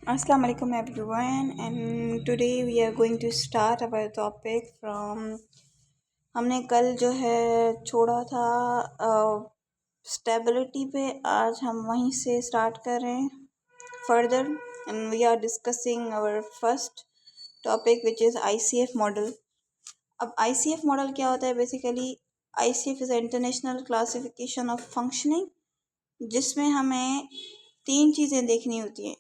Assalamu alaikum everyone, and today we are going to start our topic from हमने कल जो है छोड़ा था स्टेबिलिटी पे। आज हम वहीं से स्टार्ट कर रहे हैं further, and we are discussing our first topic which is ICF model. अब ICF मॉडल क्या होता है? Basically ICF is international classification of functioning, जिसमें हमें तीन चीज़ें देखनी होती हैं।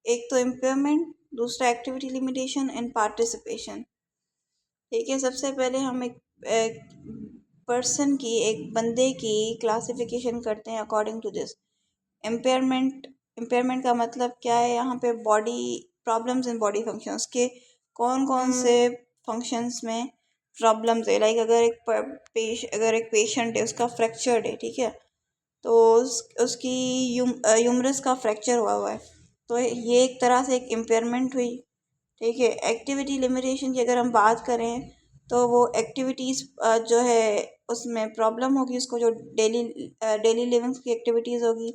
एक तो इम्पेयरमेंट, दूसरा एक्टिविटी लिमिटेशन एंड पार्टिसिपेशन। ठीक है, सबसे पहले हम एक पर्सन की, एक बंदे की क्लासिफिकेशन करते हैं according to this impairment. Impairment का मतलब क्या है? यहाँ पे body problems in body functions के कौन कौन से फंक्शंस में प्रॉब्लम्स है। लाइक अगर एक पेशेंट है, उसका फ्रैक्चर्ड है, ठीक है, तो उसकी यूमरस का फ्रैक्चर हुआ है, तो ये एक तरह से एक इम्पेयरमेंट हुई। ठीक है, एक्टिविटी लिमिटेशन की अगर हम बात करें तो वो एक्टिविटीज़ जो है उसमें प्रॉब्लम होगी, उसको जो डेली लिविंग की एक्टिविटीज़ होगी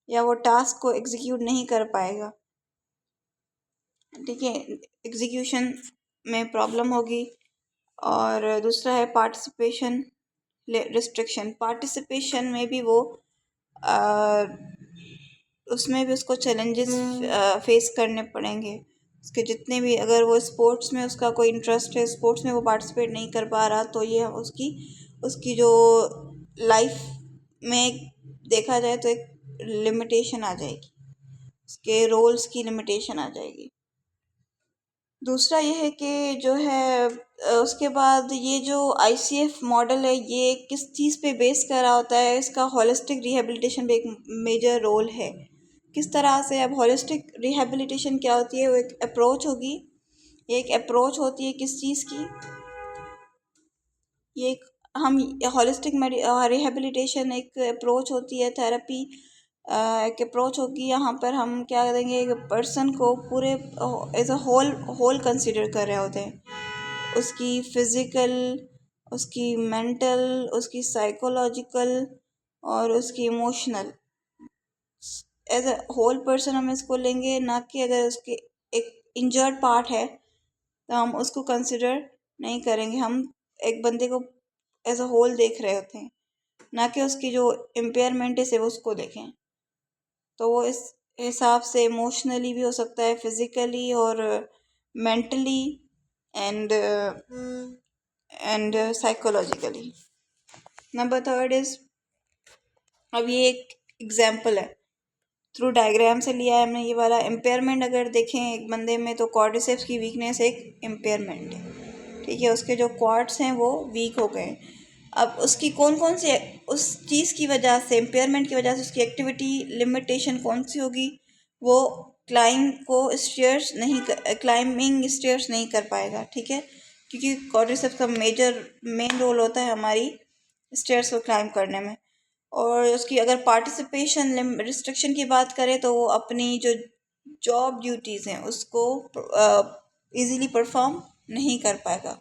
या वो टास्क को एग्जीक्यूट नहीं कर पाएगा। ठीक है, एग्जीक्यूशन में प्रॉब्लम होगी। और दूसरा है पार्टिसिपेशन रिस्ट्रिक्शन। पार्टिसिपेशन में भी वो उसमें भी उसको चैलेंजेस फेस करने पड़ेंगे। उसके जितने भी, अगर वो स्पोर्ट्स में उसका कोई इंटरेस्ट है, स्पोर्ट्स में वो पार्टिसिपेट नहीं कर पा रहा, तो ये उसकी उसकी जो लाइफ में देखा जाए तो एक लिमिटेशन आ जाएगी, उसके रोल्स की लिमिटेशन आ जाएगी। दूसरा ये है कि जो है उसके बाद ये जो ICF मॉडल है, ये किस चीज़ पे बेस कर रहा होता है? इसका होलिस्टिक रिहेबिलिटेशन पे एक मेजर रोल है। किस तरह से? अब होलिस्टिक रिहेबिलिटेशन क्या होती है? वो एक अप्रोच होगी, ये एक अप्रोच होती है किस चीज़ की? ये एक हम होलिस्टिक रिहेबिलिटेशन एक अप्रोच होती है, थेरेपी एक अप्रोच होगी। यहाँ पर हम क्या करेंगे, एक पर्सन को पूरे एज अ होल कंसिडर कर रहे होते हैं। उसकी फिज़िकल, उसकी मेंटल, उसकी साइकोलॉजिकल और उसकी emotional, as a whole person हम इसको लेंगे, ना कि अगर उसके एक इंजर्ड पार्ट है तो हम उसको कंसिडर नहीं करेंगे। हम एक बंदे को एज अ होल देख रहे होते हैं, ना कि उसकी जो इम्पेयरमेंट है सिर्फ उसको देखें। तो वो इस हिसाब से इमोशनली भी हो सकता है, फिज़िकली और mentally and psychologically. Number third is, अब ये एक एग्जाम्पल है, थ्रू डायग्राम से लिया है हमने ये वाला। इम्पेयरमेंट अगर देखें एक बंदे में, तो क्वाड्रिसेप्स की वीकनेस एक इम्पेयरमेंट है। ठीक है, उसके जो क्वाड्स हैं वो वीक हो गए। अब उसकी कौन कौन सी, उस चीज़ की वजह से, इम्पेयरमेंट की वजह से उसकी एक्टिविटी लिमिटेशन कौन सी होगी? वो क्लाइंबिंग स्टेयर्स नहीं कर पाएगा। ठीक है, क्योंकि क्वाड्रिसेप्स का मेन रोल होता है हमारी स्टेयर्स को क्लाइंब करने में। और उसकी अगर पार्टिसिपेशन रिस्ट्रिक्शन की बात करें तो वो अपनी जो जॉब ड्यूटीज़ हैं उसको इजीली परफॉर्म नहीं कर पाएगा।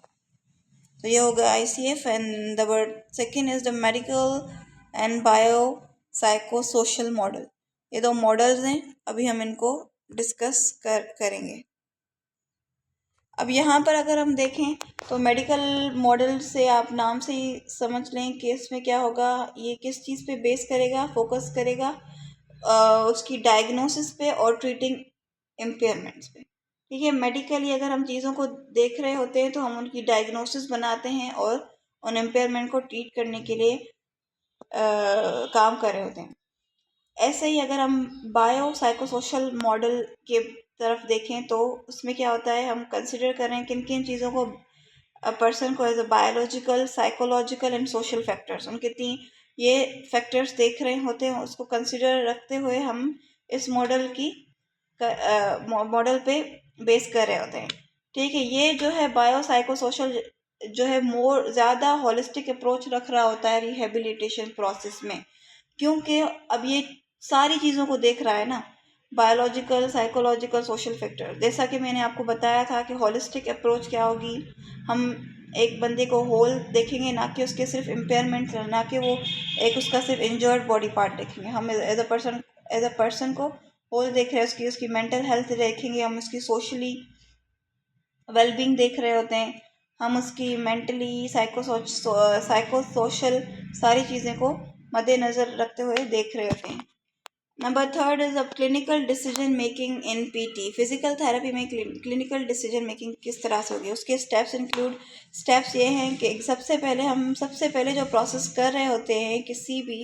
तो ये होगा ICF। And the word second is the medical and bio psycho social model. ये दो मॉडल्स हैं, अभी हम इनको डिस्कस करेंगे। अब यहाँ पर अगर हम देखें तो मेडिकल मॉडल से आप नाम से ही समझ लें कि इसमें क्या होगा, ये किस चीज़ पे बेस करेगा, फोकस करेगा उसकी डायग्नोसिस पे और ट्रीटिंग इम्पेयरमेंट्स पे। ठीक है, मेडिकली अगर हम चीज़ों को देख रहे होते हैं तो हम उनकी डायग्नोसिस बनाते हैं और उन इम्पेयरमेंट को ट्रीट करने के लिए काम कर रहे होते हैं। ऐसे ही अगर हम बायो साइकोसोशल मॉडल के तरफ देखें तो उसमें क्या होता है, हम कंसिडर करें किन किन चीज़ों को, पर्सन को as a biological, psychological and social factors, उनके तीन ये फैक्टर्स देख रहे होते हैं। उसको कंसिडर रखते हुए हम इस मॉडल पे बेस कर रहे होते हैं। ठीक है, ये जो है बायो साइकोसोशल जो है मोर ज़्यादा होलिस्टिक अप्रोच रख रहा होता है रिहेबिलिटेशन प्रोसेस में, क्योंकि अब ये सारी चीज़ों को देख रहा है ना, बायोलॉजिकल, साइकोलॉजिकल, सोशल फैक्टर। जैसा कि मैंने आपको बताया था कि होलिस्टिक अप्रोच क्या होगी, हम एक बंदे को होल देखेंगे, ना कि उसके सिर्फ इम्पेयरमेंट, ना कि वो एक उसका सिर्फ इंजर्ड बॉडी पार्ट देखेंगे। हम एज अ पर्सन को होल देख रहे हैं, उसकी उसकी मेंटल हेल्थ देखेंगे हम, उसकी सोशली वेलबींग देख रहे होते हैं हम, उसकी मेंटली साइको सोशल सारी चीज़ें को मद्देनज़र रखते हुए देख रहे होते हैं। नंबर थर्ड इज अब clinical decision making in PT. Physical therapy में क्लिनिकल डिसीजन मेकिंग किस तरह से होगी, उसके स्टेप्स इंक्लूड, स्टेप्स ये हैं कि सबसे पहले जो प्रोसेस कर रहे होते हैं किसी भी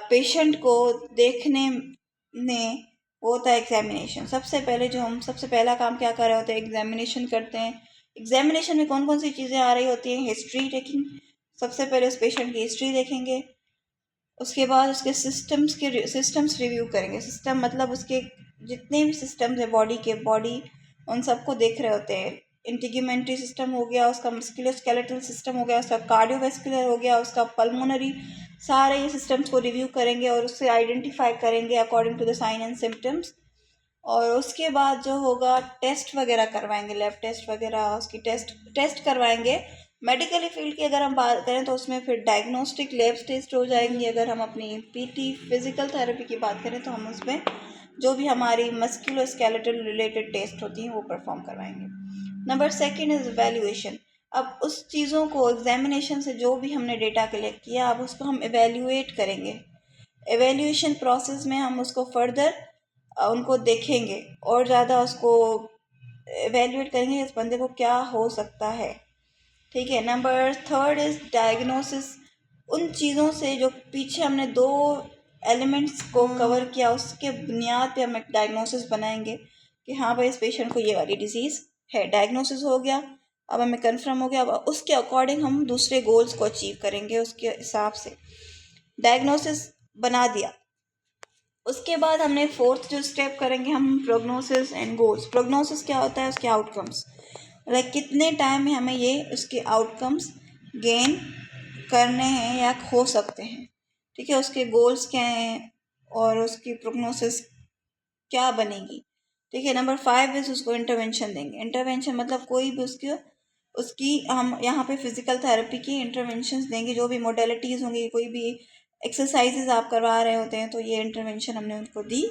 पेशेंट को देखने में, वो होता है एग्जामिनेशन। सबसे पहला काम क्या कर रहे होते हैं, एग्जामिनेशन करते हैं। एग्जामिनेशन में कौन कौन सी चीज़ें आ रही होती हैं, हिस्ट्री टेकिंग, सबसे पहले उस पेशेंट की हिस्ट्री देखेंगे। उसके बाद उसके सिस्टम्स रिव्यू करेंगे। सिस्टम मतलब उसके जितने भी सिस्टम्स है बॉडी उन सबको देख रहे होते हैं। इंटीग्यूमेंट्री सिस्टम हो गया, उसका मस्कुलोस्केलेटल सिस्टम हो गया, उसका कार्डियोवैस्कुलर हो गया, उसका पल्मोनरी, सारे ये सिस्टम्स को रिव्यू करेंगे और उससे आइडेंटिफाई करेंगे according to the sign and symptoms. और उसके बाद जो होगा टेस्ट वगैरह करवाएंगे, लैब टेस्ट वगैरह, उसकी टेस्ट करवाएंगे। मेडिकली फील्ड की अगर हम बात करें तो उसमें फिर डायग्नोस्टिक लैब टेस्ट हो जाएंगी। अगर हम अपनी पीटी फिजिकल थेरेपी की बात करें तो हम उसमें जो भी हमारी मस्कुलोस्केलेटल रिलेटेड टेस्ट होती हैं वो परफॉर्म करवाएंगे। Number second is valuation. अब उस चीज़ों को एग्जामिनेशन से जो भी हमने डेटा कलेक्ट किया, अब उसको हम एवेल्यूएट करेंगे। एवेल्यूएशन प्रोसेस में हम उसको फर्दर उनको देखेंगे और ज़्यादा उसको एवेल्यूएट करेंगे इस बंदे को क्या हो सकता है। ठीक है। Number third is diagnosis. उन चीज़ों से जो पीछे हमने दो एलिमेंट्स को कवर किया उसके बुनियाद पे हम एक डायग्नोसिस बनाएंगे कि हाँ भाई इस पेशेंट को ये वाली डिजीज़ है। डायग्नोसिस हो गया, अब हमें कंफर्म हो गया, अब उसके अकॉर्डिंग हम दूसरे गोल्स को अचीव करेंगे उसके हिसाब से। डायग्नोसिस बना दिया, उसके बाद हमने फोर्थ जो स्टेप करेंगे हम प्रोग्नोसिस एंड गोल्स। प्रोग्नोसिस क्या होता है, उसके आउटकम्स, लाइक कितने टाइम में हमें ये उसके आउटकम्स गेन करने हैं या हो सकते हैं। ठीक है, उसके गोल्स क्या हैं और उसकी प्रोग्नोसिस क्या बनेगी। ठीक है। नंबर 5 इज उसको इंटरवेंशन देंगे। इंटरवेंशन मतलब कोई भी उसकी हम यहाँ पे फिजिकल थेरेपी की इंटरवेंशंस देंगे, जो भी मोडेलिटीज़ होंगी, कोई भी एक्सरसाइजेज आप करवा रहे होते हैं तो ये इंटरवेंशन हमने उनको दी।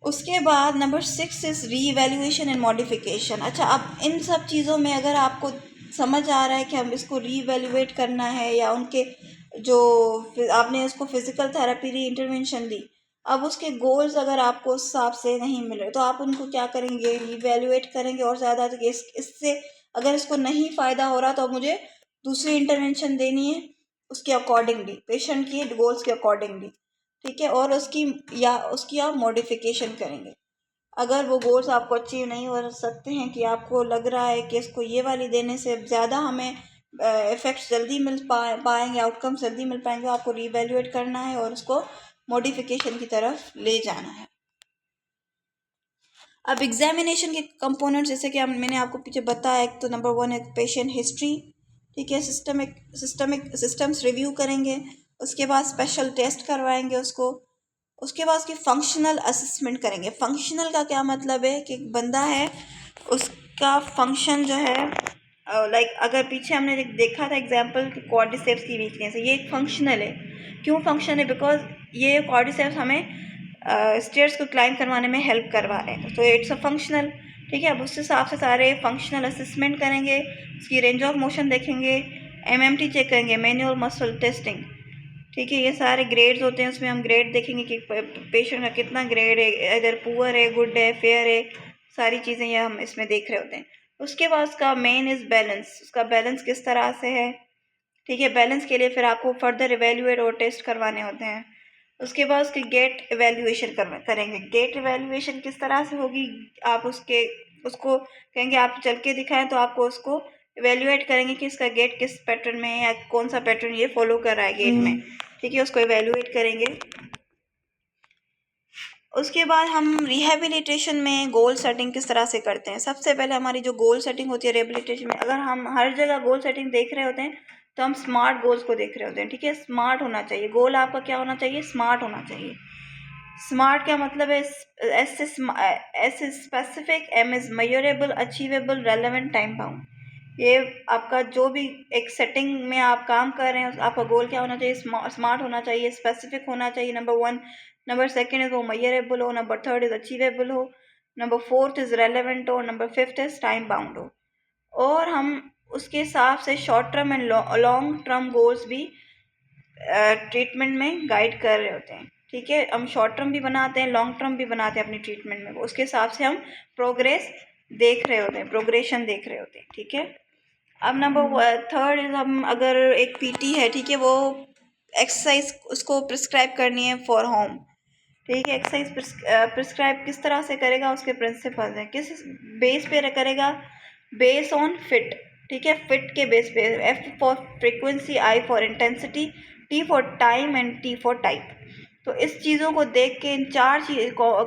उसके बाद number 6 is revaluation and modification. अच्छा, अब इन सब चीज़ों में अगर आपको समझ आ रहा है कि हम इसको रीवैल्यूएट करना है या उनके जो आपने उसको फिजिकल थेरेपी दी, इंटरवेंशन दी, अब उसके गोल्स अगर आपको उस हिसाब से नहीं मिल रहे तो आप उनको क्या करेंगे, रीवैल्यूएट करेंगे और ज़्यादा इससे अगर इसको नहीं फ़ायदा हो रहा तो मुझे दूसरी इंटरवेंशन देनी है उसके अकॉर्डिंगली, पेशेंट की गोल्स के अकॉर्डिंगली। ठीक है, और उसकी आप मॉडिफिकेशन करेंगे। अगर वो गोल्स आपको अचीव नहीं हो सकते हैं कि आपको लग रहा है कि इसको ये वाली देने से ज़्यादा हमें इफ़ेक्ट्स जल्दी मिल पाएंगे, आउटकम्स जल्दी मिल पाएंगे, आपको रीवैल्यूएट करना है और उसको मॉडिफिकेशन की तरफ ले जाना है। अब एग्जामिनेशन के कंपोनेंट्स जैसे कि मैंने आपको पीछे बताया, एक तो नंबर 1 है पेशेंट हिस्ट्री। ठीक है, सिस्टम्स रिव्यू करेंगे, उसके बाद स्पेशल टेस्ट करवाएंगे उसको, उसके बाद उसकी फंक्शनल असेसमेंट करेंगे। फंक्शनल का क्या मतलब है कि एक बंदा है उसका फंक्शन जो है, लाइक अगर पीछे हमने देखा था एग्जांपल कि क्वाड्रिसेप्स की वीकनेस है, ये एक फंक्शनल है। क्यों फंक्शन है, बिकॉज ये क्वाड्रिसेप्स हमें स्टेयर्स को क्लाइंब करवाने में हेल्प करवा रहे हैं, तो इट्स अ फंक्शनल। ठीक है, अब उस हिसाब से सारे फंक्शनल असेसमेंट करेंगे, उसकी रेंज ऑफ मोशन देखेंगे, एमएमटी चेक करेंगे, मैनुअल मसल टेस्टिंग। ठीक है, ये सारे ग्रेड्स होते हैं, उसमें हम ग्रेड देखेंगे कि पेशेंट का कितना ग्रेड है, इधर पुअर है, गुड है, फेयर है, सारी चीज़ें ये हम इसमें देख रहे होते हैं। उसके बाद उसका मेन इज़ बैलेंस, उसका बैलेंस किस तरह से है। ठीक है, बैलेंस के लिए फिर आपको फर्दर एवेल्यूएट और टेस्ट करवाने होते हैं। उसके बाद उसकी गेट एवेल्यूएशन करेंगे। गेट एवेल्यूएशन किस तरह से होगी, आप उसको कहेंगे आप चल के दिखाएं तो आपको उसको एवेल्यूएट करेंगे कि इसका गेट किस पैटर्न में है या कौन सा पैटर्न ये फॉलो कर रहा है गेट में। ठीक है, उसको एवेल्यूएट करेंगे। उसके बाद हम रिहेबिलिटेशन में गोल सेटिंग किस तरह से करते हैं। सबसे पहले हमारी जो गोल सेटिंग होती है रिहेबिलिटेशन में, अगर हम हर जगह गोल सेटिंग देख रहे होते हैं तो हम स्मार्ट गोल्स को देख रहे होते हैं। ठीक है, स्मार्ट होना चाहिए गोल, आपका क्या होना चाहिए, स्मार्ट होना चाहिए। स्मार्ट का मतलब है S is specific, M is measurable, achievable, relevant, time bound. ये आपका जो भी एक सेटिंग में आप काम कर रहे हैं आपका गोल क्या होना चाहिए, स्मार्ट होना चाहिए, स्पेसिफिक होना चाहिए, नंबर 1 नंबर सेकंड इज़ वो मेजरेबल हो, नंबर थर्ड इज़ अचीवेबल हो, नंबर फोर्थ इज़ रेलेवेंट हो, number fifth is time bound हो। और हम उसके हिसाब से short term and long term goals भी ट्रीटमेंट में गाइड कर रहे होते हैं। ठीक है, हम शॉर्ट टर्म भी बनाते हैं, लॉन्ग टर्म भी बनाते हैं अपनी ट्रीटमेंट में, उसके हिसाब से हम प्रोग्रेस देख रहे होते हैं, प्रोग्रेशन देख रहे होते हैं। ठीक है, अब नंबर थर्ड इज हम अगर एक पीटी है, ठीक है, वो एक्सरसाइज उसको प्रिस्क्राइब करनी है फॉर होम। ठीक है, एक्सरसाइज प्रिस्क्राइब किस तरह से करेगा, उसके प्रिंसिपल्स हैं, किस बेस पे करेगा, बेस ऑन फिट। ठीक है, फिट के बेस पे, F for frequency, I for intensity, T for time and T for type. तो इस चीज़ों को देख के, इन चार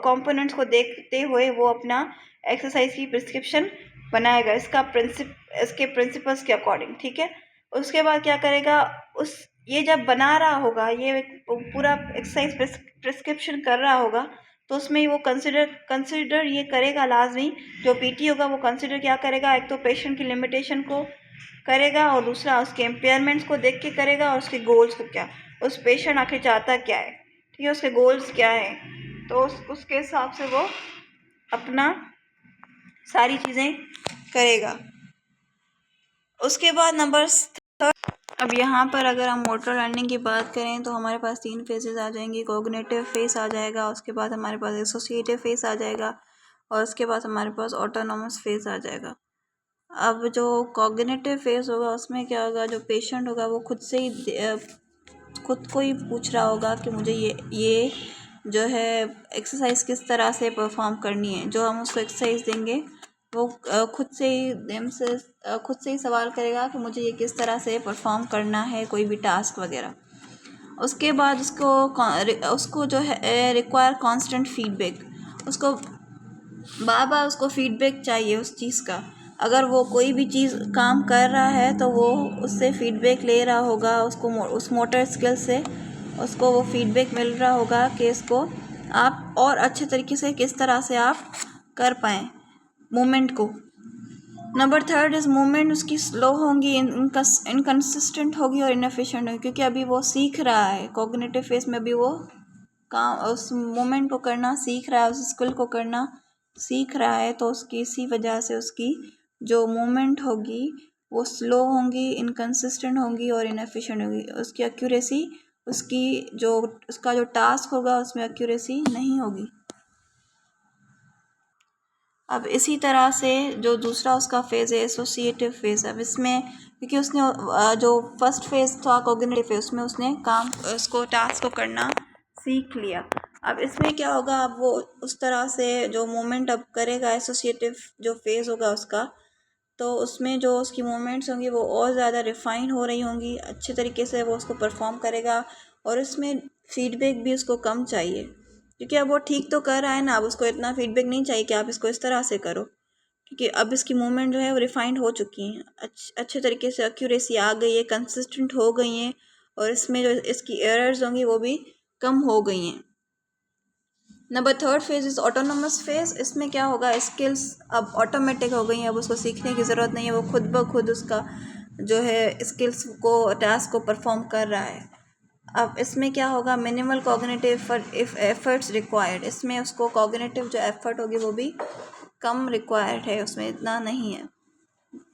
कंपोनेंट्स को देखते हुए वो अपना एक्सरसाइज की प्रिस्क्रिप्शन बनाएगा, इसके प्रिंसिपल्स के अकॉर्डिंग। ठीक है, उसके बाद क्या करेगा, उस ये जब बना रहा होगा, ये पूरा एक्सरसाइज प्रिस्क्रिप्शन कर रहा होगा, तो उसमें वो कंसिडर ये करेगा लाजमी, जो पीटी होगा वो कंसिडर क्या करेगा, एक तो पेशेंट की लिमिटेशन को करेगा और दूसरा उसके इम्पेयरमेंट्स को देख के करेगा और उसके गोल्स को, क्या उस पेशेंट आखिर चाहता क्या है, ठीक है, उसके गोल्स क्या है, तो उसके हिसाब से वो अपना सारी चीज़ें करेगा। उसके बाद नंबर थर्ड, अब यहाँ पर अगर हम मोटर लर्निंग की बात करें तो हमारे पास 3 फेजेस आ जाएंगी। कॉग्निटिव फेज आ जाएगा, उसके बाद हमारे पास एसोसिएटिव फेज आ जाएगा और उसके बाद हमारे पास ऑटोनॉमस फेज आ जाएगा। अब जो कॉग्निटिव फेज होगा उसमें क्या होगा, जो पेशेंट होगा वो खुद से ही खुद को ही पूछ रहा होगा कि मुझे ये जो है एक्सरसाइज किस तरह से परफॉर्म करनी है। जो हम उसको एक्सरसाइज देंगे वो खुद से ही सवाल करेगा कि मुझे ये किस तरह से परफॉर्म करना है, कोई भी टास्क वगैरह। उसके बाद उसको जो है रिक्वायर कांस्टेंट फीडबैक, उसको बार बार उसको फीडबैक चाहिए उस चीज़ का। अगर वो कोई भी चीज़ काम कर रहा है तो वो उससे फीडबैक ले रहा होगा, उसको उस मोटर स्किल से उसको वो फीडबैक मिल रहा होगा कि इसको आप और अच्छे तरीके से किस तरह से आप कर पाएँ मूवमेंट को। नंबर थर्ड इज़ मूवमेंट उसकी स्लो होंगी, इनकंसिस्टेंट होगी और इनएफिशिएंट होगी, क्योंकि अभी वो सीख रहा है। कॉग्निटिव फेज में अभी वो काम उस मूवमेंट को करना सीख रहा है, उस स्किल को करना सीख रहा है, तो उसकी इसी वजह से उसकी जो मूवमेंट होगी वो स्लो होंगी, इनकंसिस्टेंट होंगी और इनएफिशिएंट होगी। उसकी एक्यूरेसी, उसका जो टास्क होगा उसमें एक्यूरेसी नहीं होगी। अब इसी तरह से जो दूसरा उसका फेज़ है एसोसिएटिव फेज़। अब इसमें क्योंकि उसने जो फर्स्ट फेज़ था कॉग्निटिव फेज़, उसमें उसने काम उसको टास्क को करना सीख लिया। अब इसमें क्या होगा, अब वो उस तरह से जो मूवमेंट अब करेगा, एसोसिएटिव जो फेज़ होगा उसका, तो उसमें जो उसकी मूवमेंट्स होंगी वो और ज़्यादा रिफ़ाइन हो रही होंगी, अच्छे तरीके से वो उसको परफॉर्म करेगा और इसमें फीडबैक भी उसको कम चाहिए, क्योंकि अब वो ठीक तो कर रहा है ना, अब उसको इतना फीडबैक नहीं चाहिए कि आप इसको इस तरह से करो, क्योंकि अब इसकी मूवमेंट जो है वो रिफ़ाइंड हो चुकी हैं, अच्छे तरीके से एक्यूरेसी आ गई है, कंसिस्टेंट हो गई हैं और इसमें जो इसकी एरर्स होंगी वो भी कम हो गई हैं। Number third phase is autonomous phase. इसमें क्या होगा, स्किल्स अब ऑटोमेटिक हो गई हैं, अब उसको सीखने की ज़रूरत नहीं है, वो खुद ब खुद उसका जो है स्किल्स को, टास्क को परफॉर्म कर रहा है। अब इसमें क्या होगा, मिनिमल कॉग्निटिव एफर्ट्स रिक्वायर्ड। इसमें उसको कॉग्निटिव जो एफर्ट होगी वो भी कम रिक्वायर्ड है, उसमें इतना नहीं है।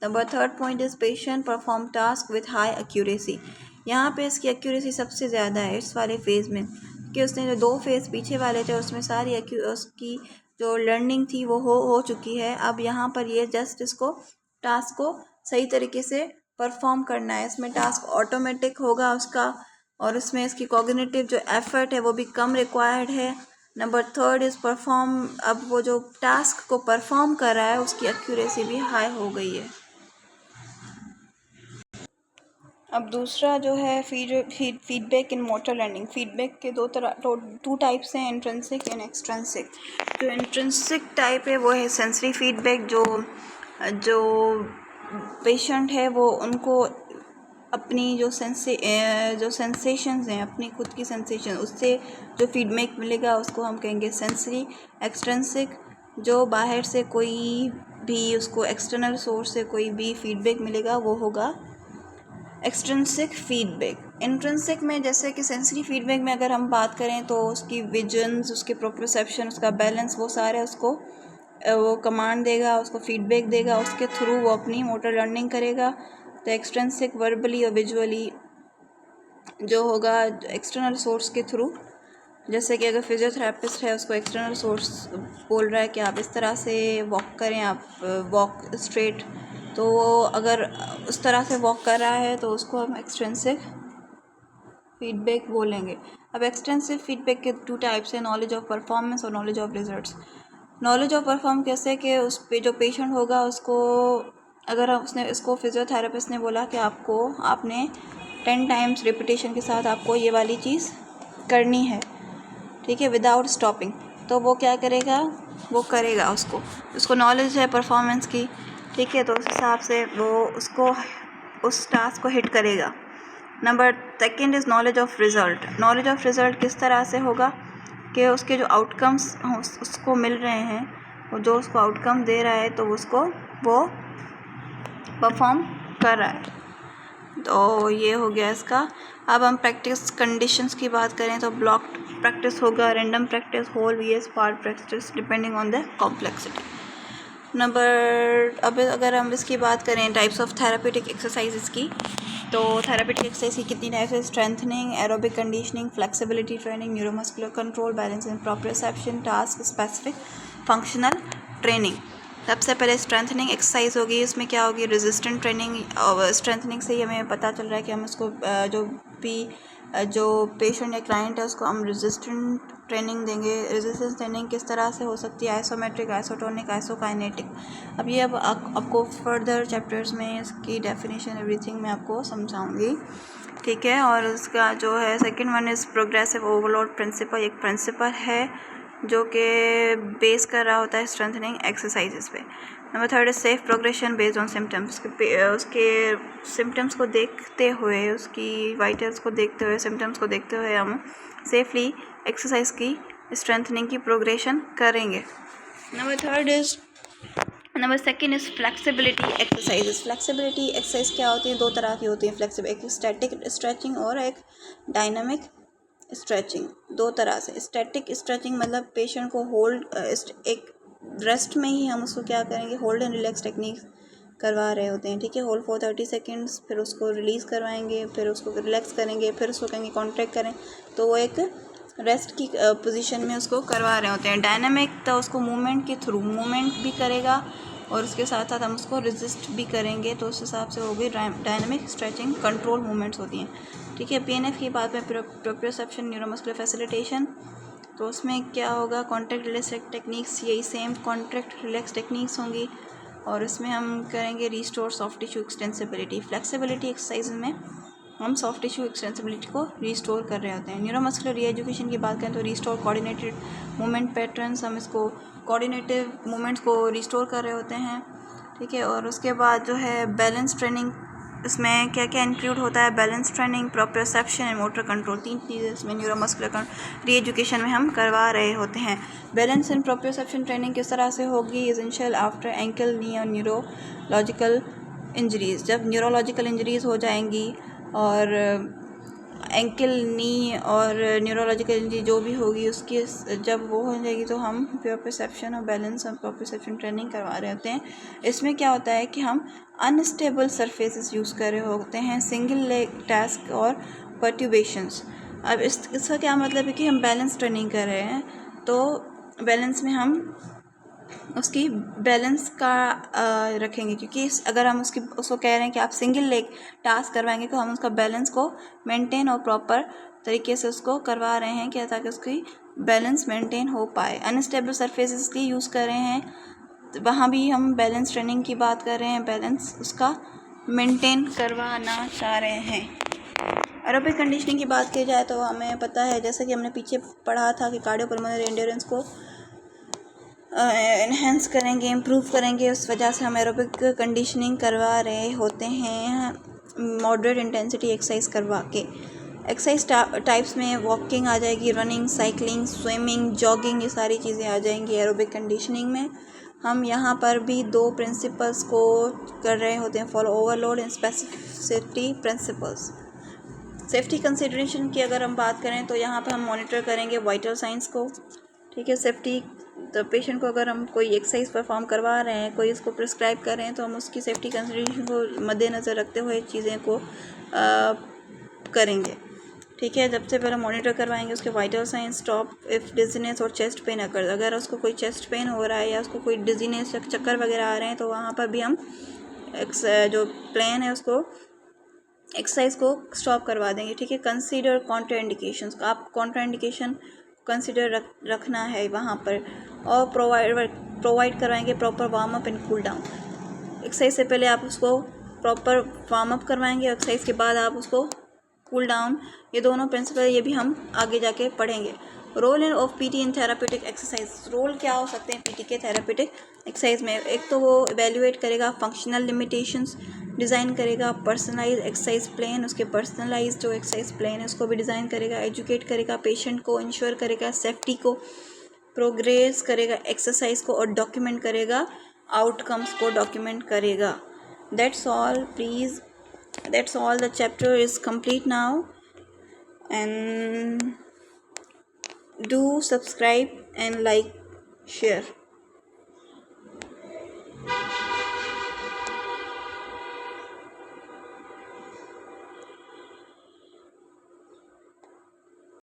Number third point is patient perform task with high accuracy. यहाँ पे इसकी एक्यूरेसी सबसे ज़्यादा है इस वाले फेज़ में, कि उसने जो 2 फेज़ पीछे वाले थे उसमें सारी उसकी जो लर्निंग थी वो हो चुकी है। अब यहाँ पर ये जस्ट इसको टास्क को सही तरीके से परफॉर्म करना है। इसमें टास्क ऑटोमेटिक होगा उसका और इसमें इसकी कॉग्निटिव जो एफर्ट है वो भी कम रिक्वायर्ड है। नंबर थर्ड इज़ परफॉर्म, अब वो जो टास्क को परफॉर्म कर रहा है उसकी एक्यूरेसी भी हाई हो गई है। अब दूसरा जो है feedback in motor learning. Feedback के टू टाइप्स हैं, इंट्रिंसिक एंड एक्सट्रिंसिक। जो इंट्रिंसिक टाइप है वो है सेंसरी फीडबैक, जो पेशेंट है वो उनको अपनी जो सेंसेशंस हैं, अपनी खुद की सेंसेशन, उससे जो फीडबैक मिलेगा उसको हम कहेंगे सेंसरी। एक्सट्रिंसिक, जो बाहर से कोई भी उसको एक्सटर्नल सोर्स से कोई भी फीडबैक मिलेगा वो होगा एक्सट्रिंसिक फीडबैक। इंट्रिंसिक में जैसे कि सेंसरी फीडबैक में अगर हम बात करें तो उसकी विजन्स, उसके प्रोप्रोसेप्शन, उसका बैलेंस, वो सारे उसको वो कमांड देगा, उसको फीडबैक देगा, उसके थ्रू वो अपनी मोटर लर्निंग करेगा। तो एक्सट्रिंसिक वर्बली और विजुअली जो होगा एक्सटर्नल सोर्स के थ्रू, जैसे कि अगर फिजियोथेरेपिस्ट है उसको एक्सटर्नल सोर्स बोल रहा है कि आप इस तरह से वॉक करें, आप वॉक स्ट्रेट, तो वो अगर उस तरह से वॉक कर रहा है तो उसको हम एक्सट्रिंसिक फीडबैक बोलेंगे। अब एक्सटेंसिव फीडबैक के 2 टाइप्स हैं, नॉलेज ऑफ परफॉर्मेंस और knowledge of results. Knowledge of perform कैसे कि उस पे जो पेशेंट होगा उसको, अगर उसने इसको फिजियोथेरेपिस्ट ने बोला कि आपने 10 टाइम्स रिपीटेशन के साथ आपको ये वाली चीज़ करनी है, ठीक है, विदाउट स्टॉपिंग, तो वो क्या करेगा, वो करेगा। उसको नॉलेज है परफॉर्मेंस की, ठीक है, तो उस हिसाब से वो उसको उस टास्क को हिट करेगा। Number 2 is knowledge of result. Knowledge of result किस तरह से होगा कि उसके जो आउटकम्स उसको मिल रहे हैं, वो जो उसको आउटकम दे रहा है तो उसको वो परफॉर्म कर रहा है। तो ये हो गया इसका। अब हम प्रैक्टिस कंडीशंस की बात करें तो ब्लॉक्ड प्रैक्टिस होगा, random practice, whole vs part practice, depending on the complexity. अब अगर हम इसकी बात करें टाइप्स ऑफ थेरापेटिक एक्सरसाइजेस की, तो थेरापेटिक एक्सरसाइज की कितनी टाइप्स है, strengthening, aerobic conditioning, flexibility training, neuromuscular control, balance and proprioception, task specific, functional training. सबसे पहले स्ट्रेंथनिंग एक्सरसाइज होगी, इसमें क्या होगी, रेजिस्टेंट ट्रेनिंग। और स्ट्रेंथनिंग से ही हमें पता चल रहा है कि हम उसको जो पेशेंट या क्लाइंट है उसको हम रेजिस्टेंट ट्रेनिंग देंगे। रेजिस्टेंस ट्रेनिंग किस तरह से हो सकती है, आइसोमेट्रिक, आइसोटोनिक, आइसोकाइनेटिक। अब ये अब आपको फर्दर चैप्टर्स में इसकी डेफिनेशन एवरीथिंग मैं आपको समझाऊंगी, ठीक है। और उसका जो है second one is progressive overload principle. एक प्रिंसिपल है जो कि बेस कर रहा होता है स्ट्रेंथनिंग एक्सरसाइजेस पे। Number 3 is safe progression based on symptoms. उसके सिम्टम्स को देखते हुए, उसकी वाइटल्स को देखते हुए, सिम्टम्स को देखते हुए हम सेफली एक्सरसाइज की स्ट्रेंथनिंग की प्रोग्रेशन करेंगे। Number 2 is flexibility exercises. Flexibility exercise क्या होती है, 2 तरह की होती है फ्लेक्सिबल, एक स्टैटिक स्ट्रेचिंग और एक डायनामिक स्ट्रेचिंग। 2 तरह से। स्टैटिक स्ट्रेचिंग मतलब पेशेंट को होल्ड, एक रेस्ट में ही हम उसको क्या करेंगे, होल्ड एंड रिलैक्स टेक्निक करवा रहे होते हैं, ठीक है। होल्ड फॉर 30 सेकेंड्स, फिर उसको रिलीज़ करवाएंगे, फिर उसको रिलैक्स करेंगे, फिर उसको कहेंगे कॉन्ट्रैक्ट करें, तो वो एक रेस्ट की पोजीशन में उसको करवा रहे होते हैं। डायनामिक तो उसको मूवमेंट के थ्रू मूवमेंट भी करेगा और उसके साथ साथ हम उसको रेजिस्ट भी करेंगे, तो उस हिसाब से होगी डायनामिक स्ट्रेचिंग, कंट्रोल मूवमेंट्स होती हैं, ठीक है। पीएनएफ की बात में प्रोप्रियोसेप्शन, न्यूरोमस्कुलर फैसिलिटेशन, तो उसमें क्या होगा, कॉन्ट्रैक्ट रिलैक्स टेक्निक्स, यही सेम कॉन्ट्रैक्ट रिलैक्स टेक्निक्स होंगी, और इसमें हम करेंगे restore soft tissue extensibility. Flexibility exercise में हम सॉफ्ट टिश्यू एक्सटेंसिबिलिटी को रिस्टोर कर रहे होते हैं। न्यूरोमस्कुलर रीएजुकेशन की बात करें तो रिस्टोर कोऑर्डिनेटेड मूवमेंट पैटर्न्स, हम इसको कोऑर्डिनेटिव मूवमेंट्स को रिस्टोर कर रहे होते हैं, ठीक है। और उसके बाद जो है बैलेंस ट्रेनिंग, इसमें क्या क्या इंक्लूड होता है, balance training, proprioception and motor control, 3 चीज़ें इसमें न्यूरोमस्कुलर रीएजुकेशन में हम करवा रहे होते हैं। बैलेंस एंड प्रोप्रियोसेप्शन ट्रेनिंग किस तरह से होगी, एसेंशियल आफ्टर एंकल, नी और न्यूरोलॉजिकल इंजरीज़। जब न्यूरोलॉजिकल इंजरीज़ हो जाएंगी और एंकल, नी और न्यूरोलॉजिकल इंजरी जो भी होगी उसकी जब वो हो जाएगी तो हम प्रोप्रियोसेप्शन और बैलेंस और प्रोप्रियोसेप्शन ट्रेनिंग करवा रहे होते हैं। इसमें क्या होता है कि हम अनस्टेबल सरफेसेस यूज़ कर रहे होते हैं, सिंगल लेग टास्क और पर्ट्यूबेशंस। अब इसका क्या मतलब है कि हम बैलेंस ट्रेनिंग कर रहे हैं, तो बैलेंस में हम उसकी बैलेंस का रखेंगे, क्योंकि अगर हम उसको कह रहे हैं कि आप सिंगल लेग टास्क करवाएंगे तो हम उसका बैलेंस को मेंटेन और प्रॉपर तरीके से उसको करवा रहे हैं, क्या, ताकि उसकी बैलेंस मेंटेन हो पाए। अनस्टेबल सरफेस इसलिए यूज़ कर रहे हैं, तो वहाँ भी हम बैलेंस ट्रेनिंग की बात कर रहे हैं, बैलेंस उसका मेंटेन करवाना चाह रहे हैं। एरोबिक कंडीशनिंग की बात की जाए तो हमें पता है, जैसा कि हमने पीछे पढ़ा था, कि कार्डियोपल्मोनरी एंड्योरेंस को इन्हेंस करेंगे, इम्प्रूव करेंगे, उस वजह से हम एरोबिक कंडीशनिंग करवा रहे होते हैं मॉडरेट इंटेंसिटी एक्सरसाइज करवा के। एक्सरसाइज टाइप्स में वॉकिंग आ जाएगी, रनिंग, साइकिलिंग, स्विमिंग, जॉगिंग, ये सारी चीज़ें आ जाएंगी एरोबिक कंडीशनिंग में। हम यहाँ पर भी 2 प्रिंसिपल्स को कर रहे होते हैं follow, overload and specificity principles. Safety consideration की अगर हम बात करें तो यहाँ पर हम मॉनिटर करेंगे वाइटल साइंस को, ठीक है। सेफ्टी तो पेशेंट को अगर हम कोई एक्सरसाइज परफॉर्म करवा रहे हैं, कोई इसको प्रिस्क्राइब कर रहे हैं, तो हम उसकी सेफ्टी कंसिडरेशन को मद्देनज़र रखते हुए चीज़ें को करेंगे, ठीक है। सबसे पहले मॉनिटर करवाएंगे उसके vital science, stop if dizziness और चेस्ट पेन अगर अगर उसको कोई चेस्ट पेन हो रहा है या उसको कोई डिजीनेस चक्कर वगैरह आ रहे हैं, तो वहाँ पर भी हम जो प्लान है उसको एक्सरसाइज को स्टॉप करवा देंगे, ठीक है। कंसीडर कॉन्ट्रा इंडिकेशंस, आप कॉन्ट्रा इंडिकेशन कंसीडर रखना है वहाँ पर। और प्रोवाइड करवाएंगे proper warm up and cool down. Exercise से पहले आप उसको प्रॉपर वार्म अप करवाएंगे, एक्सरसाइज के बाद आप उसको कूल डाउन। ये दोनों प्रिंसिपल ये भी हम आगे जाके पढ़ेंगे। Role in of PT in therapeutic exercise, role क्या हो सकते हैं पीटी के थेरापेटिक एक्सरसाइज में। एक तो वो एवेल्युएट करेगा फंक्शनल लिमिटेशंस, डिज़ाइन करेगा पर्सनलाइज एक्सरसाइज प्लान, उसके पर्सनलाइज जो एक्सरसाइज प्लान है उसको भी डिज़ाइन करेगा, एजुकेट करेगा पेशेंट को, इंश्योर करेगा सेफ्टी को, प्रोग्रेस करेगा एक्सरसाइज को, और डॉक्यूमेंट करेगा आउटकम्स को डॉक्यूमेंट करेगा। That's all please, that's all, the chapter is complete now, and do subscribe and like, share.